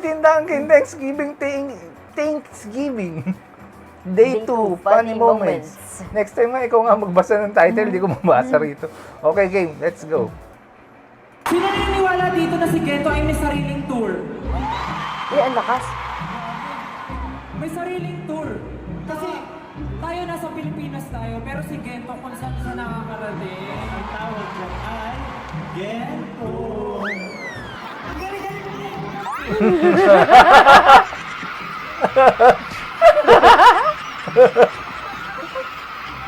tindahan kay Thanksgiving, Thanksgiving. Day 2, funny moments. Next time nga, ikaw nga magbasa ng title, hindi ko mabasa rito. Okay, game, let's go. Sino naniniwala dito na si Gento ay may sariling tour? Ang lakas. May sariling tour. Kasi tayo nasa Pilipinas tayo, pero si Gento kung saan siya nakakarating. Ang tawag dyan ay Gento. Ang galing-galing mo yan!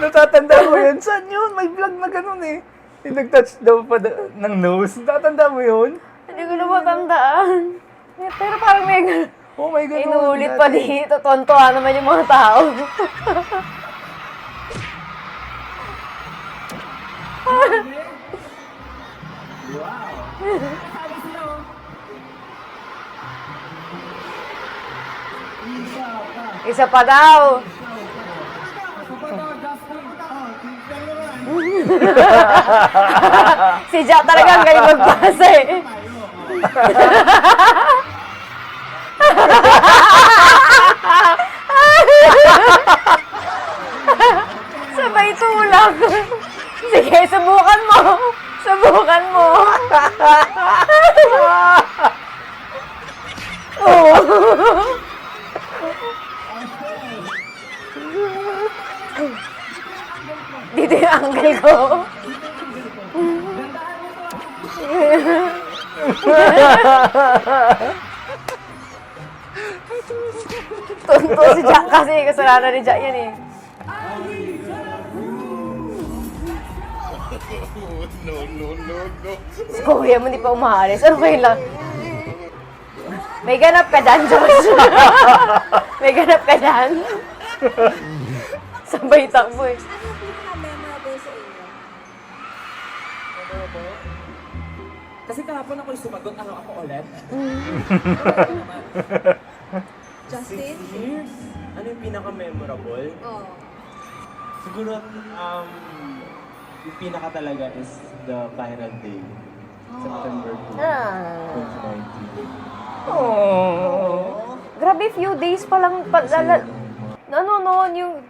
Natatanda mo yun? Saan yun? May vlog na ganun eh. Yung nag-touch daw pa ng nose. Natatanda mo yun? Hindi ko na matandaan. Pero parang may Oh my God. inuulit pa dito. Tontuwa naman yung mga tao. Isa pa daw. Si Jack talaga ang galing magbasa eh. Sabay tulak. Sige, subukan mo. Subukan mo. Oo. Dito yung angle ko. Tunto si Jack kasi kasalanan ni Jack yan eh. No. Si Kuya mo hindi pa umaalis. Ano kayo lang? May ganap ka dyan, Josh. May ganap ka dyan. Sabay takbo eh. Memorable sa inyo? Kasi kahapon ako yung sumagot, ako ulit. Justin? Years? Ano yung pinaka-memorable? Oo. Siguro, yung pinaka talaga is the viral day. September 2, Ah. 2019. Oh. Grabe, few days pa lang. Yung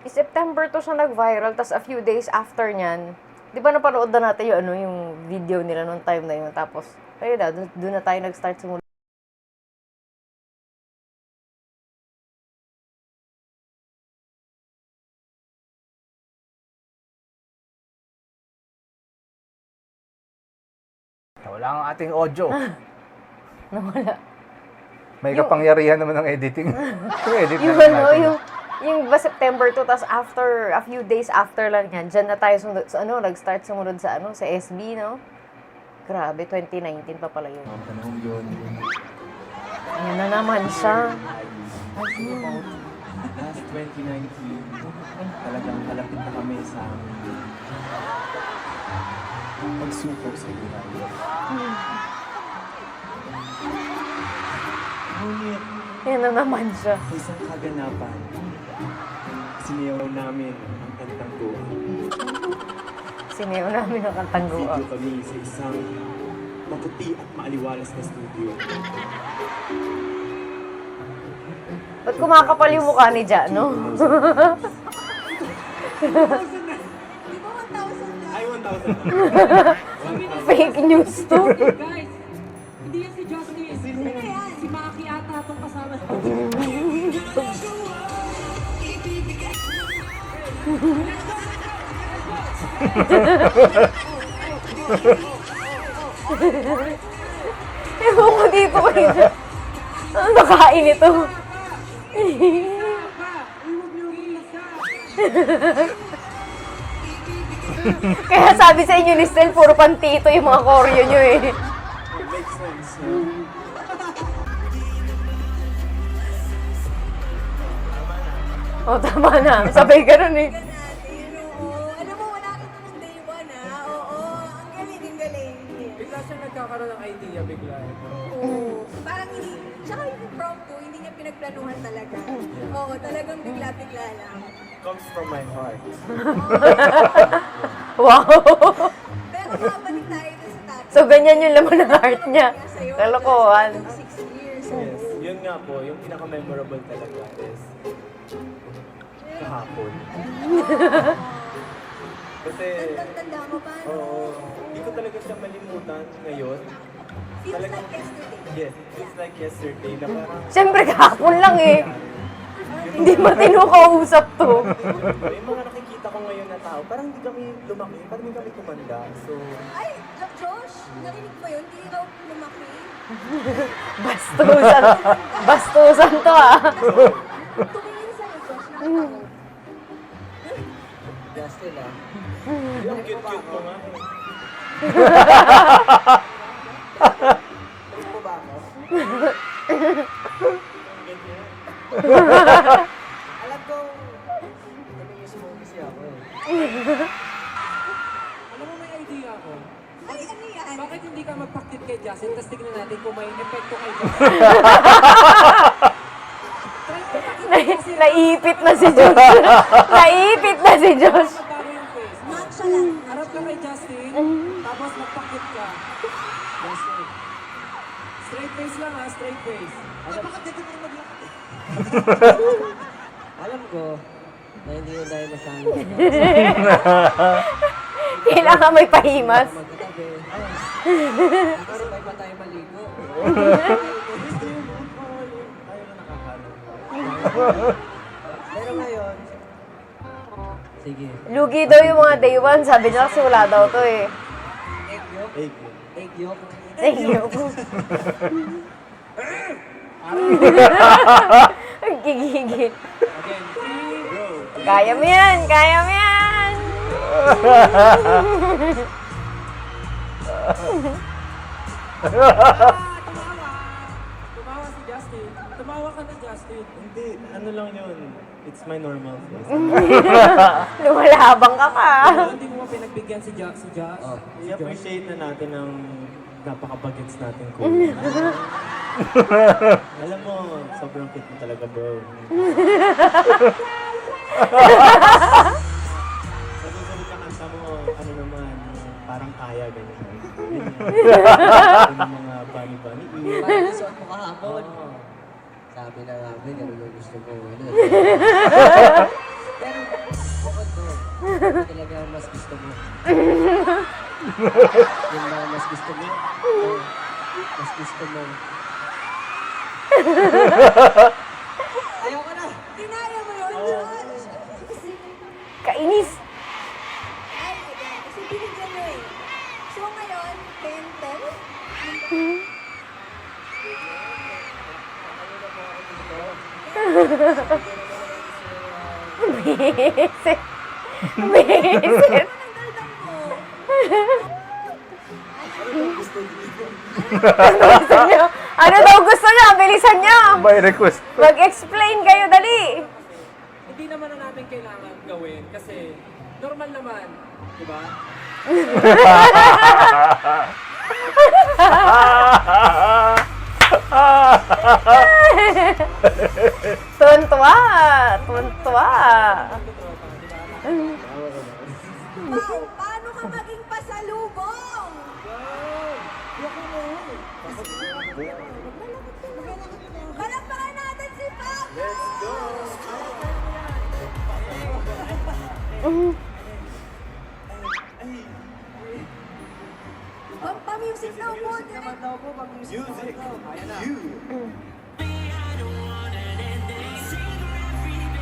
September to siya nag-viral, tas a few days after nyan, di ba napanood na natin yung video nila nung time na yun, tapos, ayun na, doon na tayo nag-start simula. Wala ang ating audio. Nawala. May kapangyarihan naman ng editing. Yung edit Yung na natin. yung ba September 2, tas after, a few days after lang yan, dyan na tayo nag-start sumunod sa SB, no? Grabe, 2019 pa pala yun. Ang panahon yun. Ayan na naman siya. Last 2019, talagang kalapit na kami sa pagsupok sa buhay. Ngunit, Ayan na naman siya. sa isang kaganapan, siniyaw namin ang kantang Go. Sinayaw namin ang kantang Go. Video kami sa isang maputi at maaliwalas na studio. Ba't kumakapal yung mukha ni Ja, no? Di ba 1,000 na? Ay, 1,000. Fake news to. Guys, hindi yan si Justin. Sino yan? Si Maki ata itong kasama. Ewan ko dito kayo dyan. Ano nakain ito? Kaya sabi sa inyo ni Stel, puro pantito yung mga koryo nyo eh. It makes sense. O, tama na. Sabay ganun eh. Natin, oo. Alam mo, wala kita nung day 1, ha? Oo, ang galing, ang galing. Bigla siya nagkakaroon ng idea bigla. Oo. Parang hindi, tsaka yung impromptu, hindi niya pinagplanuhan talaga. Oo, talagang bigla-bigla lang. Comes from my heart. Wow. Pero mabalik tayo dun sa topic. So, ganyan yung laman ng heart niya. Kaya sa'yo, Kalokohan. 6 years. Yes. Yun nga po, yung pinaka-memorable talaga is kahapon. Kasi, Tanda mo pa, no? oo, hindi ko talaga siya malimutan ngayon. Feels like yesterday. Yes, it feels like yesterday na parang Siyempre, kahapon lang eh. Hindi matino kausap to. may mga nakikita ko ngayon na tao, parang hindi kami lumaki, parang hindi kami tumanda. So, Ay, Josh, narinig mo yun? Hindi raw lumaki. Bastusan. Bastusan to ah. Tumingin sa'yo, Josh, nakatawa. Justin yung cute-cute mo nga eh. Ano ba ako? Ganyan. Alam ko, namimiss mo kasi ako eh. Alam mo, may idea ako. Ay, ano yan? Bakit hindi ka magpakit kay Justin, tapos tignan natin kung may epekto kay Justin. Naipit na si Josh. Naipit na si Josh. Magbago yung face. Matcha lang. Harap ka kay Justin, tapos magpakit ka. Justin. Straight face lang ha, straight face. Bakit dito mo maglakad? Alam ko na hindi yun dahil masyado Kailangan may pahimas. magkatabi. Kasi may pa tayo maligo. Pero ngayon, sige, Lugi daw yung mga day one. Sabi niya kasi wala daw to eh. egg yolk, Egg. egg yolk. Thank you. Ang gigigil. Again, 3, go. Kaya mo yan! Kaya mo yan! Tumawa si Justin. Tumawa ka na, Justin. Hindi, ano lang yun. It's my normal face. Lumalabang ka pa. Hindi mo ba pinagbigyan si Josh? I-appreciate na natin ang napaka-bagets natin ko. Alam mo, sobrang cute mo talaga, bro. Sa susunod na kanta mo, ano naman, parang kaya, ganyan. Yung mga bunny-bunny. Parang nasuot mo kahapon. Sabi na namin, ano yung gusto ko. Ano. Pero, bukod doon, ano talaga ang mas gusto mo? Yung mga mas gusto mo? Mas gusto mo? Ayoko na! Kinaya mo yun, Josh. Kainis. Ay, ayan. Kasi binigyan mo eh. So ngayon, 10-10? Bisit. Bisit. Gusto niyo? Ano daw gusto niya? Bilisan niyo. By request. Mag-explain kayo, dali. Hindi naman na natin kailangan gawin kasi normal naman, di ba? Tuwan-tuwa. Tuwan-tuwa. Wow, paano ka maging pasalubong? Palakpakan natin si Papa! Let's go! Pa-music daw po. Music! You!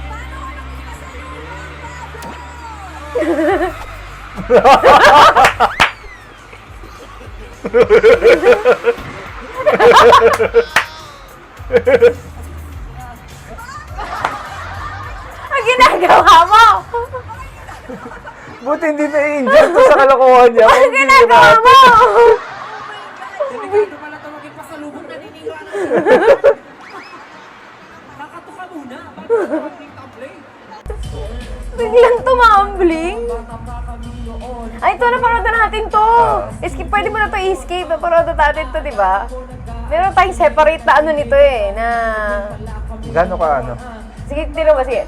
Paano ka maging pasalubong, Papa? Ang ginagawa mo? Buti hindi na-injure to sa kalokohan niya. Ang ginagawa mo? Delikado pala ito maging pasalubong, naniniwala na. Nakatuka muna, bago ka maging tablet. Biglang tumambling. Ay, ito, napanood na natin to. Skip, pwede mo na to i-skip. Napanood na natin to, di ba? Meron tayong separate na ano nito eh, na... Gano'n ka ano? Sige, tiro ba? Sige.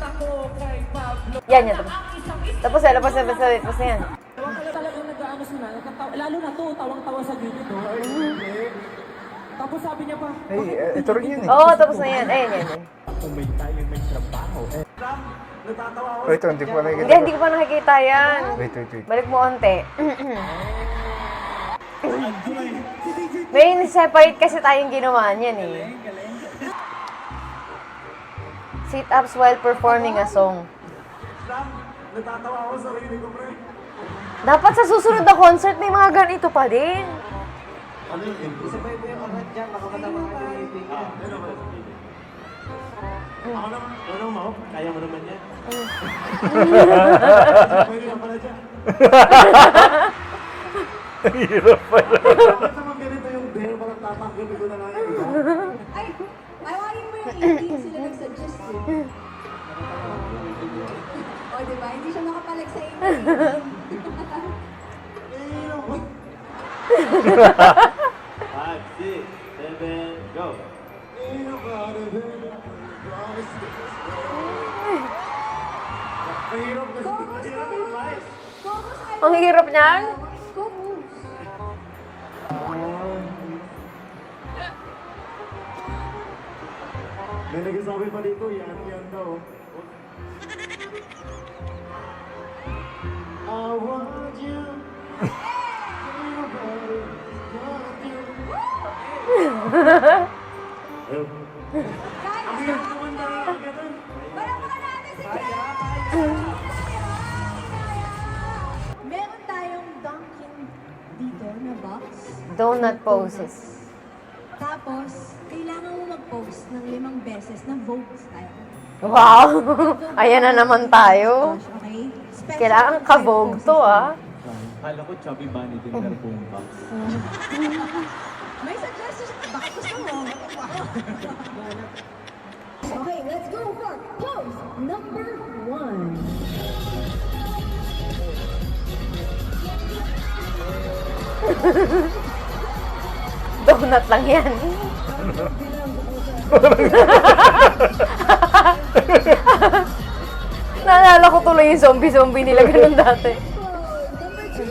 Yan, yan. Tapos yan, lapas na yan. Talagang nag-ano sila, lalo na to, tawang-tawa sa gilid, oh. Tapos sabi niya pa, Ay, ito rin yun eh. Oo, tapos na yan. Ayun, yan. Umay tayo ng trabaho. natatawa ako. Wait, hindi ko pa nakikita. Hindi ko pa nakikita yan. Wait. Balik mo onte. May separate kasi tayong ginawa niyan eh. Sit-ups while performing a song. Natatawa ako sa sarili ko, pre. Dapat sa susunod na concert may mga ganito pa din. Ano yun? Isabay mo yung angat dyan, makakatama ka ng ngipin niya. Ako naman. Ano mo? Kaya mo naman yan. Pwede ka pala dyan. Hirap pala. Bakit naman ganito yung dare, parang tatanggalin ko na lang yun, di ba? Ay, awarin mo yung 18 sila nag-suggest eh. O, diba? Hindi siya nakapalag sa 5, 6, 7, go! Mahirap kasi. Focus, focus! Focus, I Ang hirap niyan. Focus! May nagsasabi pa dito, yan daw. I want you. Nobody want you. Ang hirap naman na ganun. Palakpakan natin si Jen! Meron tayong Dunkin dito na box. Donut poses. Tapos, kailangan mo mag-post ng 5 beses na Vogue style. Wow! Ayan na naman tayo. Gosh, okay? Special Kailangan ka-vogue to ah. Kala ko chubby bunny din ng boombox. May suggestions. Baka gusto mo. Okay, let's go for pose number 1. Donut lang yan. Naalala ko tuloy yung zombie-zombie nila ganun dati. Number 2.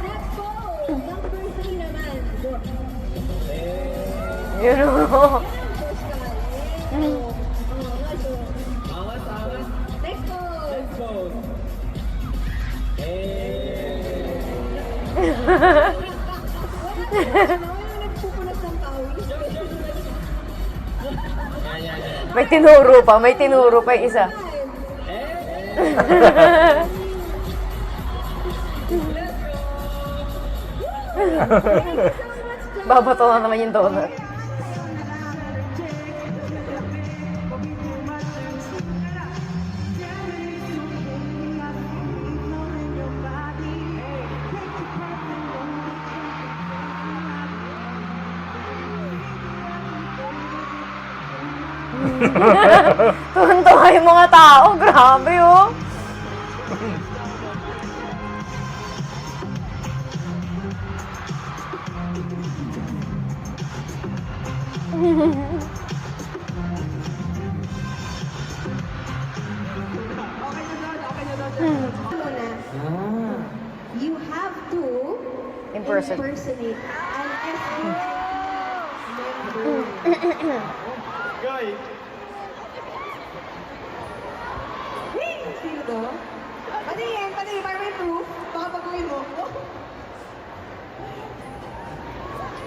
Next pose. Number 3 naman. Go. Yun o. Next pose. Nagpupunas ng pawis. May tinuro pa yung isa. Babato na naman yung donut. Tuwan-tuwa yung mga tao. Grabe oh. You have to Impersonate. an FBI member. Guy! Sino to? Patingin, para may proof. Baka pagawin mo.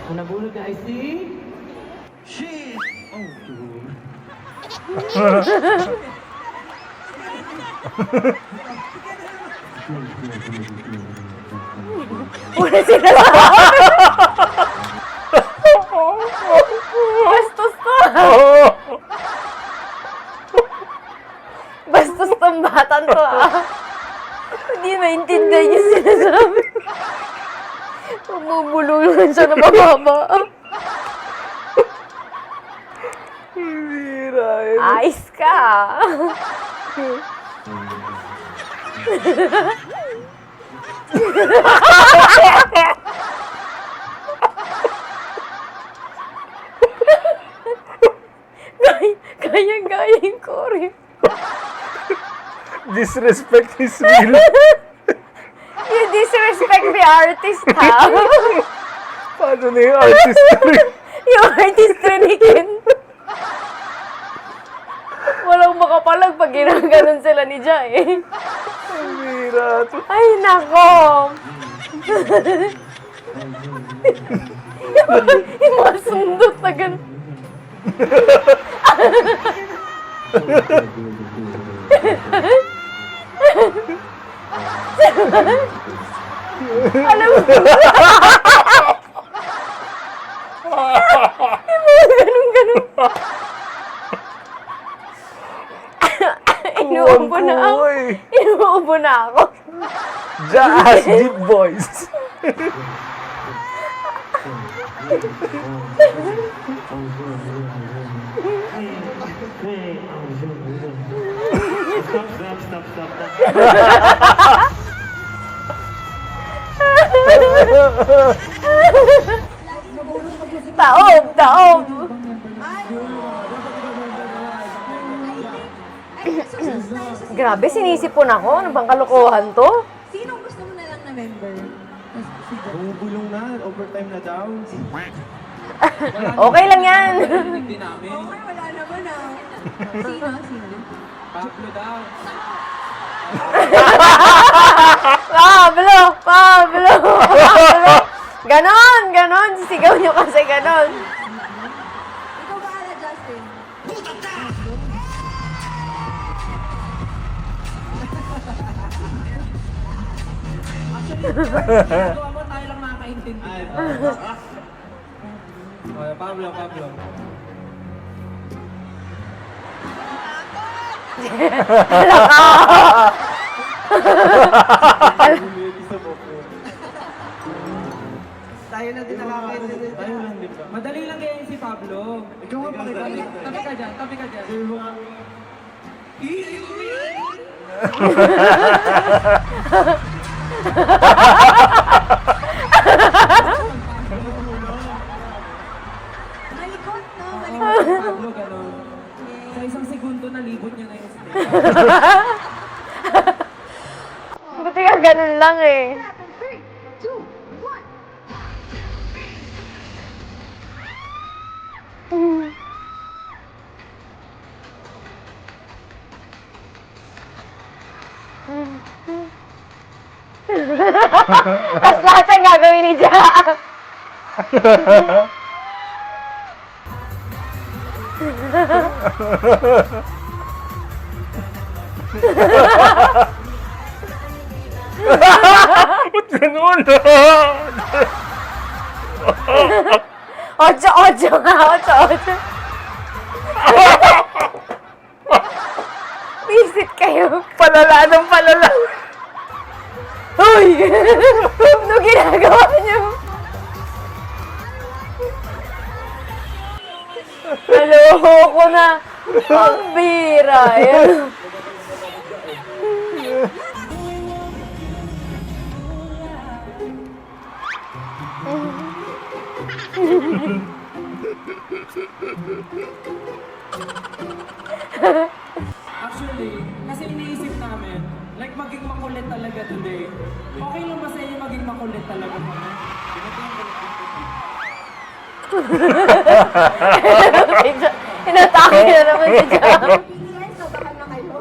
Ang nabulog na I see? Shit! Oh, dude. Una sila Bastos to. Bastos tong batan to ah. Hindi maintindihan yung sinasabi. Bumubulungan siya na mababa. Ayos ka. Corey. Disrespect is real. You disrespect the artist, ha? Paano na yung artistry? Yung artistry ni Ken. Walang makapalag pag ginaganon sila ni Jai. Ang bira to. Ay, nako. Yung mga sundot na ganun. Alam mo, yung mga ganun. Inuubo na ako. Kuwang-kuway. Inuubo na ako. Jazz Deep Voice. Taob, taob. Grabe, sinisipon ako. Ano bang kalokohan to? Sinong gusto mo na lang na member? Bumubulong na, overtime na daw. Okay lang yan. Hindi namin. Okay, wala naman ah. Sino? Pablo daw. Pablo! Pablo! Pablo! Ganon! Ganon! Sisigaw nyo kasi ganon. Ikaw bahala, Justin. Gawa mo, tayo lang makakaintindi. Pablo, Pablo. Tayo na din nakakaintindi. Tayo lang, di ba? Madali lang ganyan si Pablo. Ikaw ang pakibalik. Tabi ka dyan, tabi ka dyan. Malikot, no? Malikot. Pablo, gano'n. Sa isang segundo, nalibot niya na yung stage. Buti ka ganon lang eh. 3, 2, 1. Tapos lahat ang gagawin ni Jack. Ba't ganun? Ocho, ocho nga, ocho, ocho. Visit kayo. Palala ng palala. Uy! Ano ginagawa niyo? Naloko na. Ang bira. Yan. Actually, kasi iniisip namin, like maging makulit talaga today. Okay lang ba sa inyo maging makulit talaga kami? Inatake na naman si Jack. PBS, nabakan na kayo.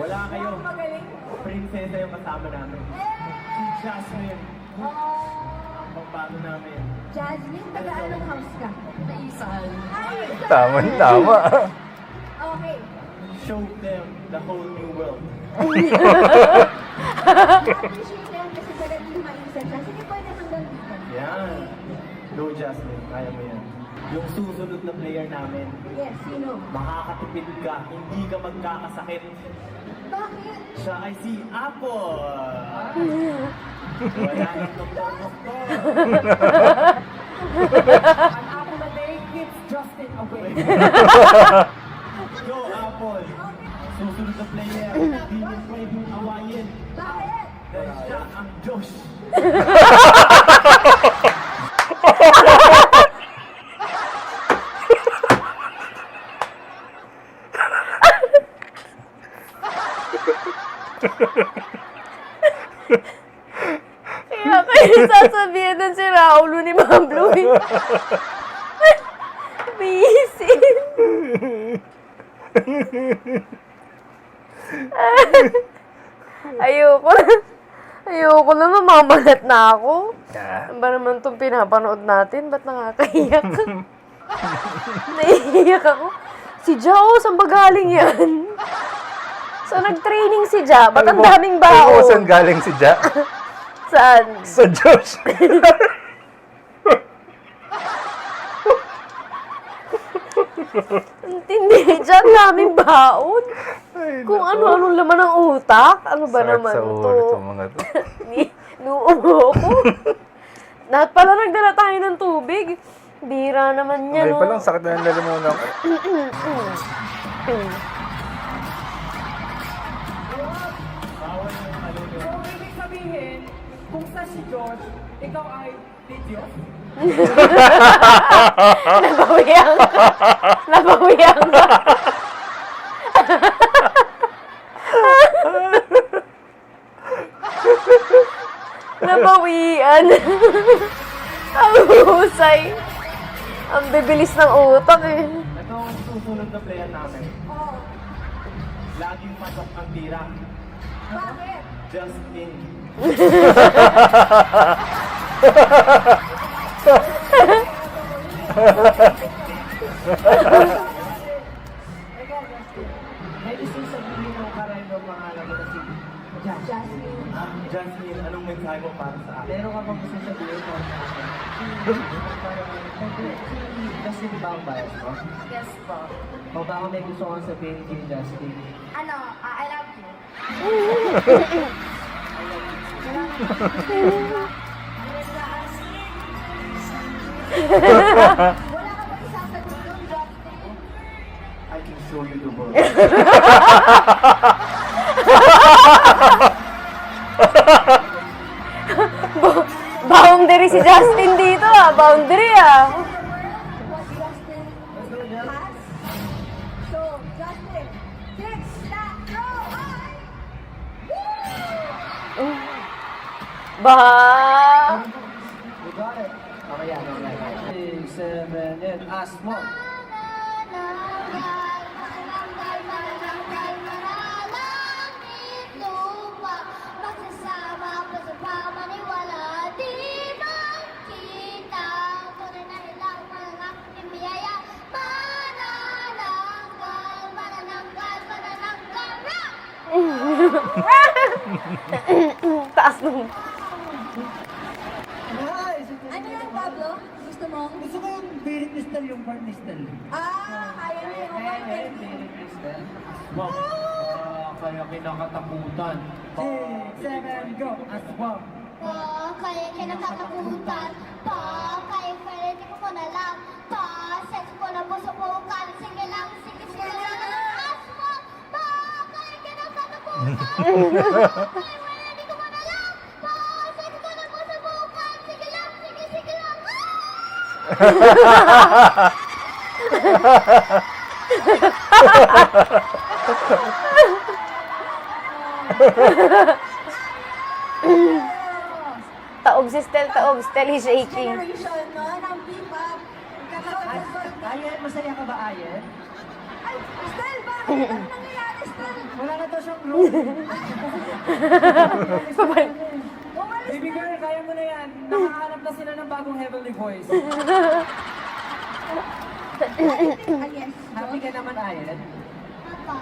Wala kayo. Magaling. Prinsesa yung kasama namin. Si Jasmine. Ang pagbago namin. Jasmine, taga-anong house ka? Naisan. Ay, Tama-tama. okay. Show them the whole new world. Appreciate na yan kasi talagang yung maisan siya. Sige, pwede hanggang dito. Yan. Go Jasmine, kaya mo yan. Yung susunod na player namin, Yes, sino? makakatipid ka, hindi ka magkakasakit. Bakit? Siya ay si Apple. Wala nang doktor-doktor. Ang ako na day keeps Justin away. Go Apple. Susunod na player, hindi mo pwedeng awayin. Bakit? Dahil siya ang Diyos. Bisin. Ayoko na. Ayoko na, mamamanat na ako. Ah, Ano ba naman itong pinapanood natin? Ba't nakakaiyak? Naiiyak ako. Si Jao, saan ba galing yan? So, nag-training si Ja. Ba't ang daming Alam mo kung saan baon? galing si Ja? Saan? Sa Diyos. Ang tindi. Ja, ang daming baon. Ay, Kung ano-anong laman ng utak. Ano ba sakit naman sa to? ulo itong mga to. Nuubo ko. Lahat pala nagdala tayo ng tubig. Bira naman yan, Ngayon pa lang, sakit na ng lalamunan ko. So, ibig sabihin, kung sa si George, ikaw ay Diyos. Nabawian ka. Nabawian ka. Nabawian. Ang husay. Ang bibilis ng utak eh. Ito ang susunod na player namin. Oo. Laging pasok ang tira. Bakit? Justin. May gusto sabihin ng karaydo pangalan mo na si Jasmine. Jasmine, anong mensahe mo para sa akin? Meron ka bang gusto sabihin para sa akin? Justin ba ang bias mo? Yes po. O baka may gusto kang sabihin kay Justin? Ano, I love you. Wala ka ba isasagot doon, Justin? I can show you the world. Boundary si Justin dito ah. Boundary ah. What Justin has. So, Justin, fix that throw. Ba. You got it. Mamaya, mamaya. 6, 7, 8, ask mo. Taas nung... Ano yan, Pablo? Gusto mo? Gusto ko yung very crystal yung part ni Stel. Kaya mo yung Very crystal. Wow. Kaya kinakatakutan. 6, 7, go. Ask mo. Kaya kinakatakutan pa, kaya pwede ko na lang pa, sex ko na po sa bukan, sige lang, sige lang, asmo pa, kaya kinakatakutan, kaya pwede ko na lang pa, sex ko na po sa bukan, sige lang, sige lang, Taog si Stel, taog. Stel is shaking. generation, no? Ng P-pop. Ayen, masaya ka ba, Ayen? Ay, Stel, bakit? Ano nangyayari, Stel? Wala na to siyang room. Baby girl, kaya mo na yan. Nakahanap na sila ng bagong heavenly voice. Yes. Happy ka naman, Ayen? Papa.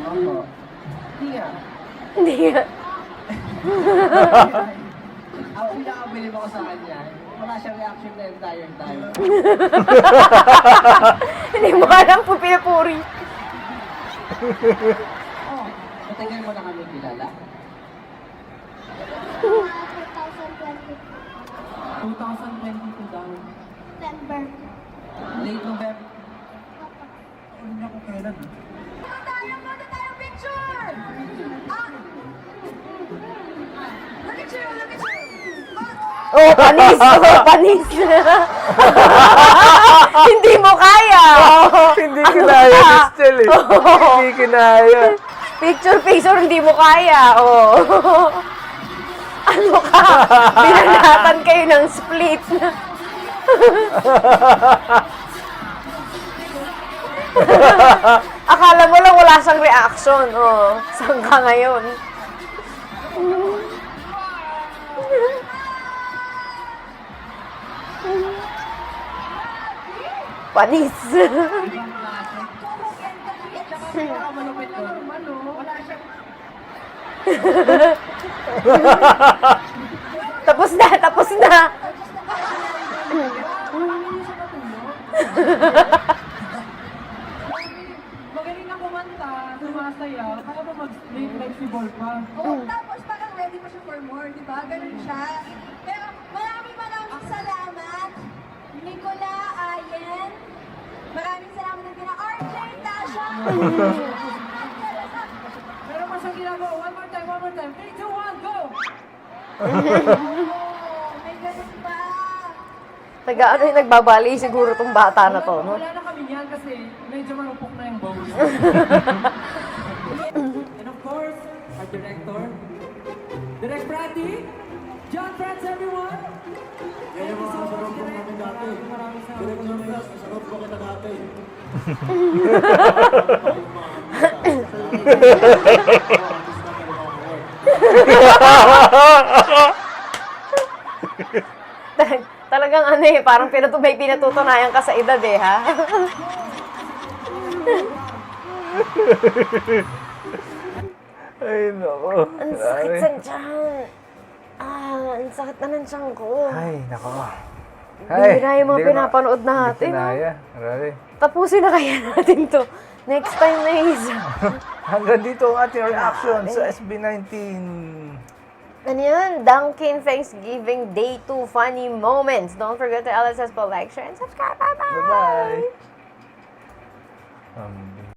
Opo. Tia. Hindi nga. Ang pinakabili mo ko sa kanya, wala siyang reaction the entire time. Hindi mo alam po pinapuri. Oh, matagal mo na kami kilala. 2020 2022 daw. September. Late November. Papa. Ano niya kung kailan? Muna tayo picture! Look at you, look at you! Oh, panis! Oh, panis! Hindi mo kaya! Hindi kinaya ni Stel eh. Hindi kinaya. Picture, hindi mo kaya. Oh. Ano ka? Binanatan kayo ng split. Akala mo lang wala siyang reaction. Oh, saan ka ngayon? Panis. Malupit doon. Wala siya. Tapos na, tapos na. Magaling na kumanta, sumasaya, kaya ba mag-flexible pa? Oo, tapos parang ready pa siya for more, di ba? Ganun siya. Pero maraming salamat. Nicola, Ayen. Maraming salamat din kina RJ, Tasha. Pero pa siyang ginagawa, one more time, 3, 2, 1, go! May ganun pa. Ano yung nagbabali siguro tong bata na to, no? Wala na kami niyan kasi medyo marupok na yung bowl. And of course, our director, Direct Brandy, John Franz, everyone! Thank you so much, Direct. Maraming salamat. Sarap ko kita dati. Talagang ano eh, parang may pinatutunayan ka sa edad eh, ha? Ay, nako. Ang sakit sa tiyan. Ang sakit na ng tiyan ko. Ay, nako. Bira yung mga hindi ko na- pinapanood natin. Hindi ko naya. Grabe. Tapusin na kaya natin to. Next time na isa. Hanggang dito ang ating reaction sa SB19. Ano yun? Dunkin' Thanksgiving Day 2 Funny Moments. Don't forget to LSS like, share, and subscribe. Bye-bye! Bye-bye.